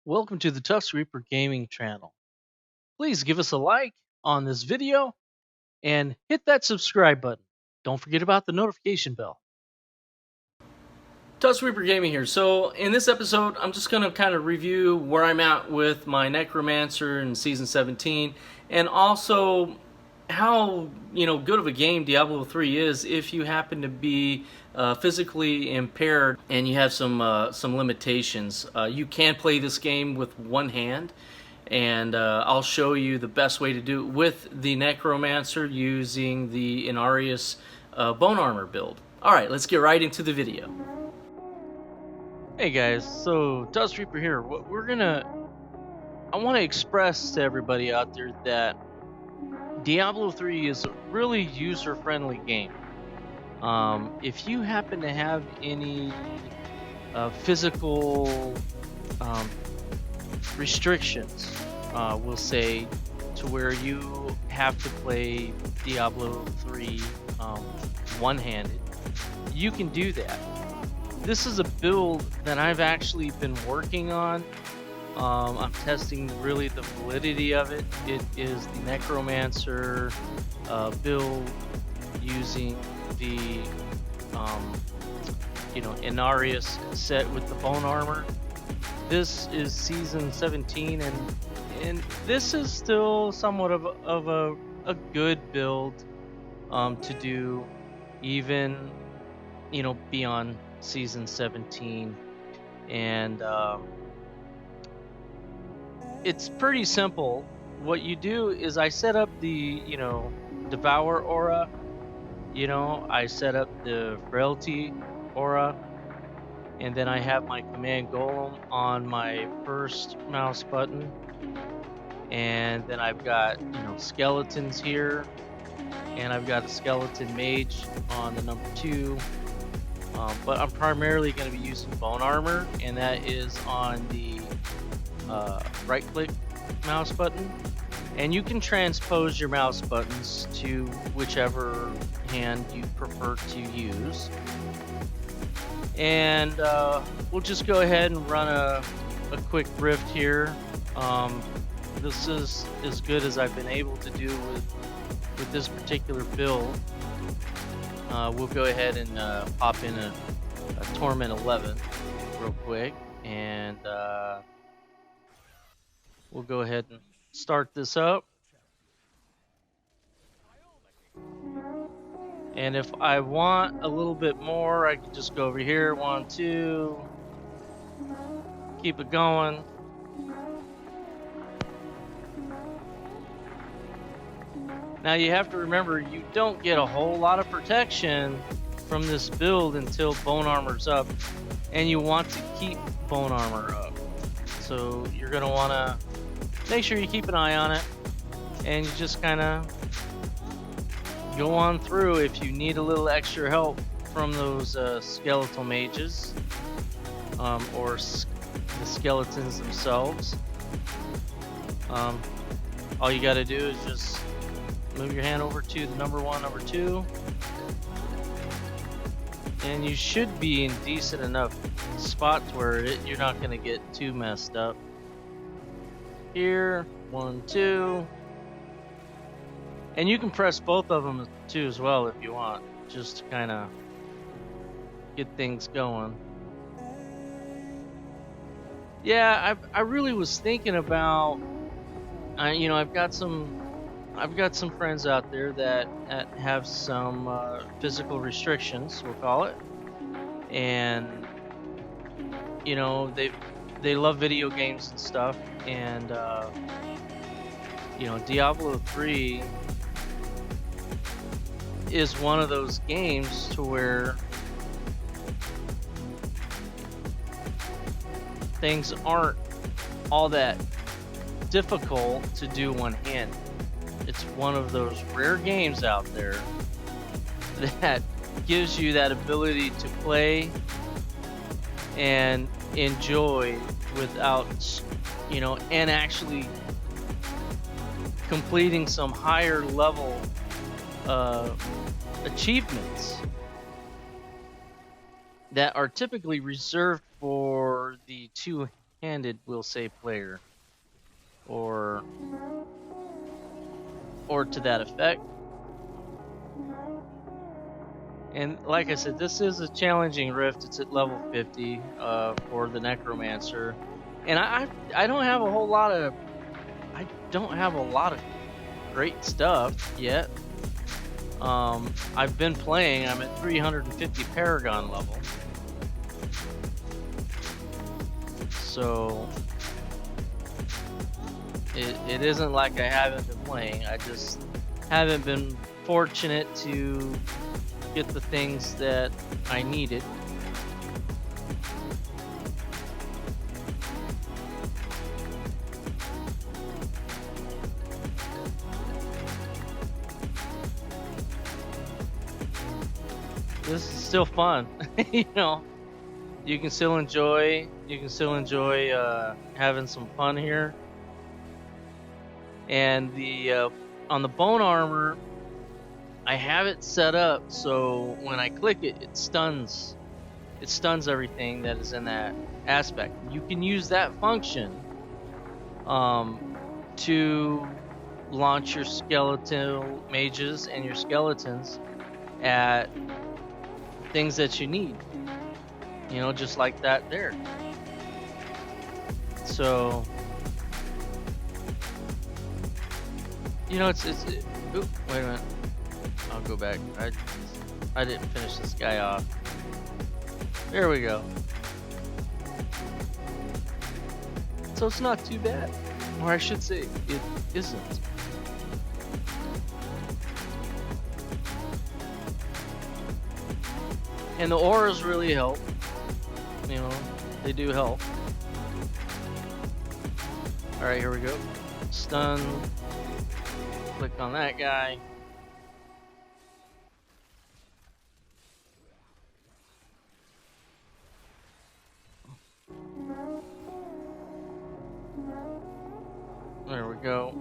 Welcome to the Tusk Gaming channel. Please give us a like on this video and hit that subscribe button. Don't forget about the notification bell. Tusk Gaming here. So in this episode, I'm just going to kind of review where I'm at with my Necromancer in Season 17, and also how good of a game Diablo 3 is if you happen to be physically impaired and you have some limitations. You can play this game with one hand, and I'll show you the best way to do it with the Necromancer using the Inarius Bone Armor build. Alright, let's get right into the video. Hey guys, so Tusk Reaper here. I want to express to everybody out there that Diablo 3 is a really user-friendly game. If you happen to have any physical restrictions, we'll say, to where you have to play Diablo 3 one-handed, you can do that. This is a build that I've actually been working on. I'm testing really the validity of it. It is the Necromancer build using the Inarius set with the bone armor. This is season 17, and this is still somewhat of a good build to do, even beyond season 17. And it's pretty simple. What you do is I set up the Devour aura. I set up the Frailty aura, and then I have my command golem on my first mouse button, and then I've got skeletons here, and I've got a skeleton mage on the number 2. But I'm primarily going to be using bone armor, and that is on the right click mouse button. And you can transpose your mouse buttons to whichever hand you prefer to use. And we'll just go ahead and run a quick rift here. This is as good as I've been able to do with this particular build. We'll go ahead and pop in a Torment 11 real quick, and we'll go ahead and start this up. And if I want a little bit more, I can just go over here, 1, 2, keep it going. Now you have to remember, you don't get a whole lot of protection from this build until bone armor's up, and you want to keep bone armor up. So you're going to want to make sure you keep an eye on it, and you just kind of go on through. If you need a little extra help from those skeletal mages or the skeletons themselves, all you got to do is just move your hand over to the number 1, number 2, and you should be in decent enough spots where you're not going to get too messed up. Here, 1, 2, and you can press both of them too as well if you want, just to kind of get things going. Yeah, I really was thinking about, I've got some friends out there that have some physical restrictions, we'll call it, and they love video games and stuff, and Diablo 3 is one of those games to where things aren't all that difficult to do one-handed. It's one of those rare games out there that gives you that ability to play and enjoy without, and actually completing some higher level achievements that are typically reserved for the handed, we'll say, player, or to that effect. And like I said, this is a challenging rift. It's at level 50 for the Necromancer, and I don't have a whole lot of great stuff yet. I've been playing. I'm at 350 Paragon level, so it isn't like I haven't been playing. I just haven't been fortunate to get the things that I needed. This is still fun. You know, you can still enjoy having some fun here. And the on the bone armor, I have it set up so when I click it, it stuns everything that is in that aspect. You can use that function to launch your skeletal mages and your skeletons at things that you need, you know, just like that there. So, you know, oop, wait a minute, I'll go back. I didn't finish this guy off. There we go. So it's not too bad, or I should say it isn't. And the auras really help. You know, they do help. Alright, here we go. Stun. Click on that guy. There we go.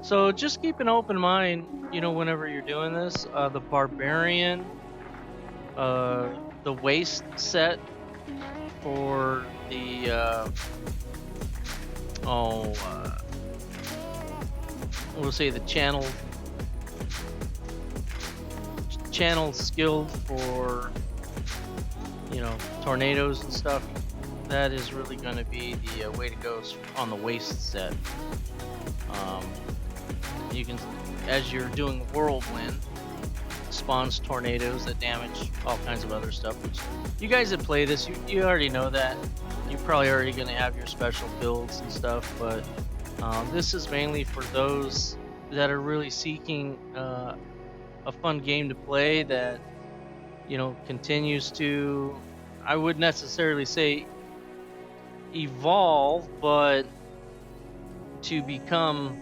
So just keep an open mind, you know, whenever you're doing this. The Barbarian, the Waste set for the, we'll say the channel skilled for, you know, tornadoes and stuff. That is really going to be the way to go on the Waste set. You can, as you're doing Whirlwind, spawns tornadoes that damage all kinds of other stuff. Which you guys that play this, you already know that. You're probably already going to have your special builds and stuff, but this is mainly for those that are really seeking a fun game to play that, you know, continues to, I wouldn't necessarily say evolve, but to become,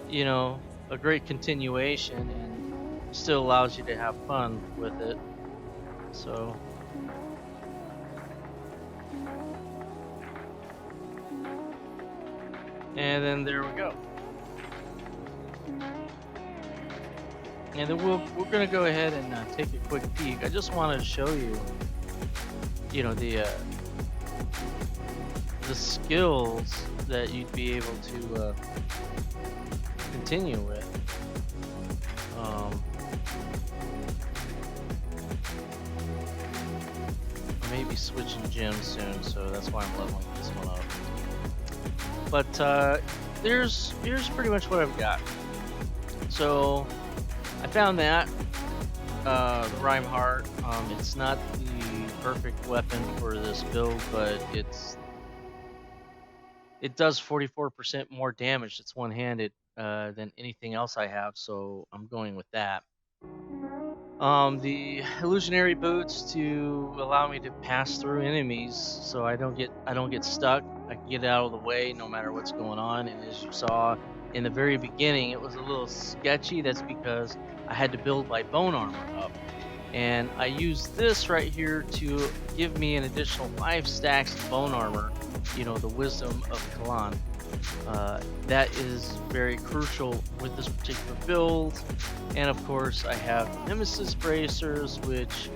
you know, a great continuation and still allows you to have fun with it. So and then there we go. And then we're gonna go ahead and take a quick peek. I just want to show you, you know, the skills that you'd be able to continue with. I may be switching gyms soon, so that's why I'm leveling this one up. But here's pretty much what I've got. So I found that the Reinhardt. It's not the perfect weapon for this build, but it does 44% more damage. It's one-handed than anything else I have, so I'm going with that. The illusionary boots to allow me to pass through enemies, so I don't get stuck. I can get out of the way no matter what's going on. And as you saw in the very beginning, it was a little sketchy. That's because I had to build my bone armor up, and I used this right here to give me an additional 5 stacks of bone armor. You know, the Wisdom of Kalan. That is very crucial with this particular build. And of course I have Nemesis bracers, which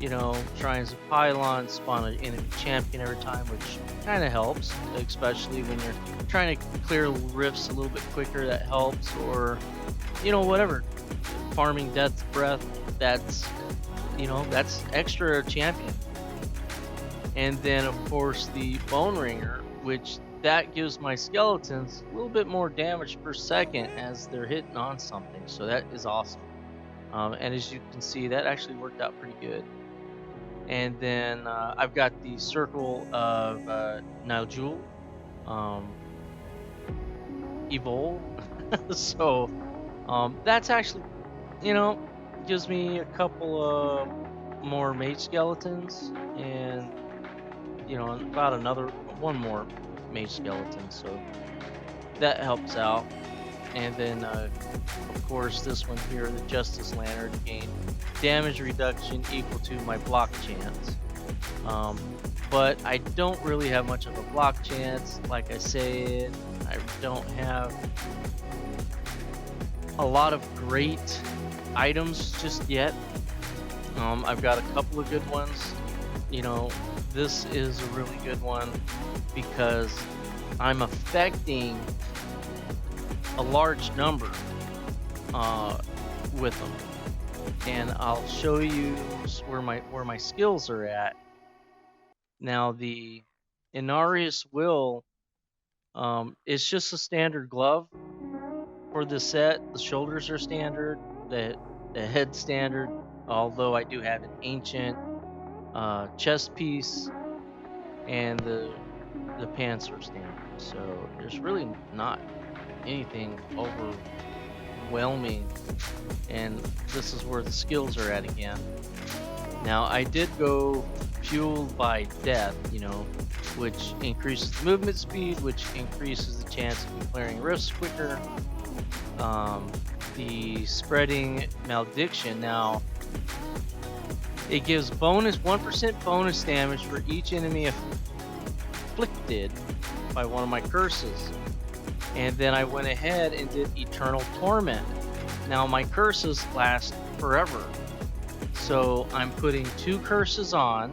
shrines of pylon, spawn an enemy champion every time, which kind of helps, especially when you're trying to clear rifts a little bit quicker. That helps, or whatever, farming death breath. That's extra champion. And then of course the bone ringer, which that gives my skeletons a little bit more damage per second as they're hitting on something, so that is awesome. And as you can see, that actually worked out pretty good. And then I've got the circle of Nal'Jul, Evol. So that's actually, gives me a couple of more mage skeletons, and about one more mage skeleton, so that helps out. And then of course this one here, the Justice Lantern, gain damage reduction equal to my block chance, but I don't really have much of a block chance. Like I said, I don't have a lot of great items just yet. I've got a couple of good ones. This is a really good one because I'm affecting a large number with them, and I'll show you where my skills are at. Now the Inarius Will, it's just a standard glove for the set. The shoulders are standard, the head standard, although I do have an ancient chest piece, and the pants are standard. So there's really not anything overwhelming, and this is where the skills are at again. Now I did go fueled by death, which increases the movement speed, which increases the chance of me clearing rifts quicker. The spreading malediction, now it gives 1% bonus damage for each enemy afflicted by one of my curses. And then I went ahead and did Eternal Torment. Now my curses last forever, so I'm putting 2 curses on,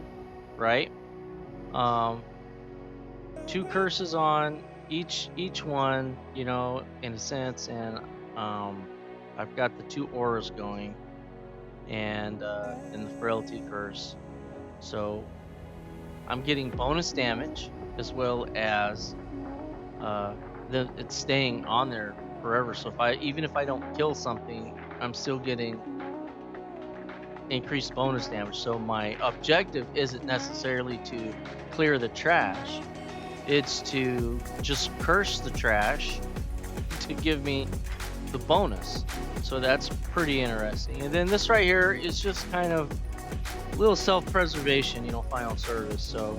right? 2 curses on each one, in a sense, and I've got the 2 auras going, and the frailty curse. So I'm getting bonus damage as well as it's staying on there forever. So even if I don't kill something, I'm still getting increased bonus damage. So my objective isn't necessarily to clear the trash, it's to just curse the trash to give me the bonus. So that's pretty interesting. And then this right here is just kind of a little self-preservation, final service. So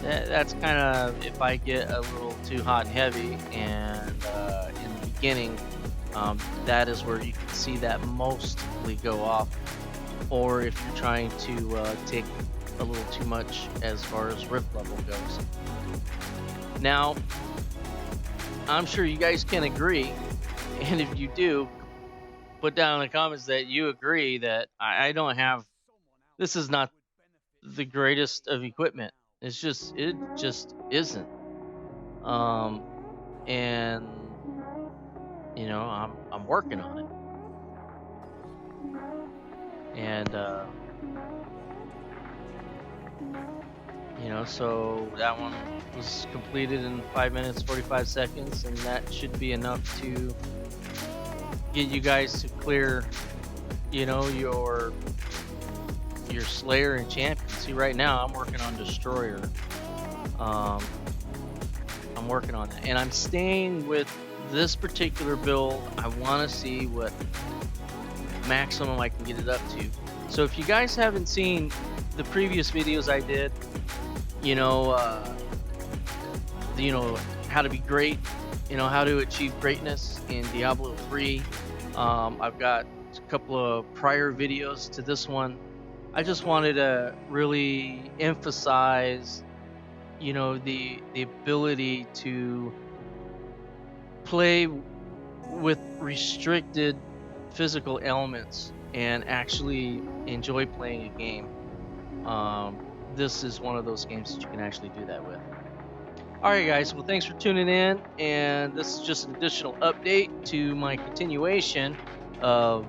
that's kind of if I get a little too hot and heavy, and in the beginning, that is where you can see that mostly go off, or if you're trying to take a little too much as far as rift level goes. Now I'm sure you guys can agree, and if you do, put down in the comments that you agree that I don't have, this is not the greatest of equipment. It just isn't. And I'm working on it. And so that one was completed in 5 minutes 45 seconds, and that should be enough to get you guys to clear your Slayer and Champion. See, right now I'm working on Destroyer. I'm working on that, and I'm staying with this particular build. I want to see what maximum I can get it up to. So if you guys haven't seen the previous videos I did, how to be great, how to achieve greatness in Diablo 3. I've got a couple of prior videos to this one. I just wanted to really emphasize, the ability to play with restricted physical elements and actually enjoy playing a game, this is one of those games that you can actually do that with. Alright guys, well thanks for tuning in, and this is just an additional update to my continuation of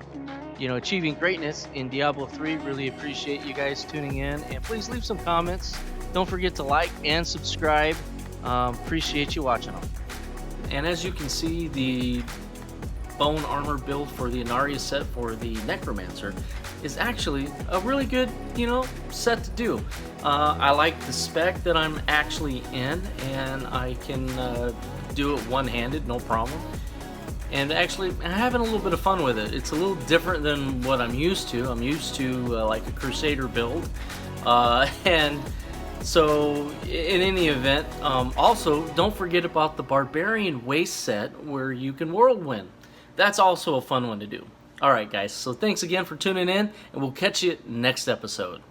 achieving greatness in Diablo 3. Really appreciate you guys tuning in, and please leave some comments. Don't forget to like and subscribe. Appreciate you watching them. And as you can see, the bone armor build for the Inarius set for the Necromancer is actually a really good, set to do. I like the spec that I'm actually in, and I can do it one-handed, no problem. And actually, I'm having a little bit of fun with it. It's a little different than what I'm used to. I'm used to like a Crusader build, and so in any event, also don't forget about the Barbarian Waste set where you can whirlwind. That's also a fun one to do. Alright guys, so thanks again for tuning in, and we'll catch you next episode.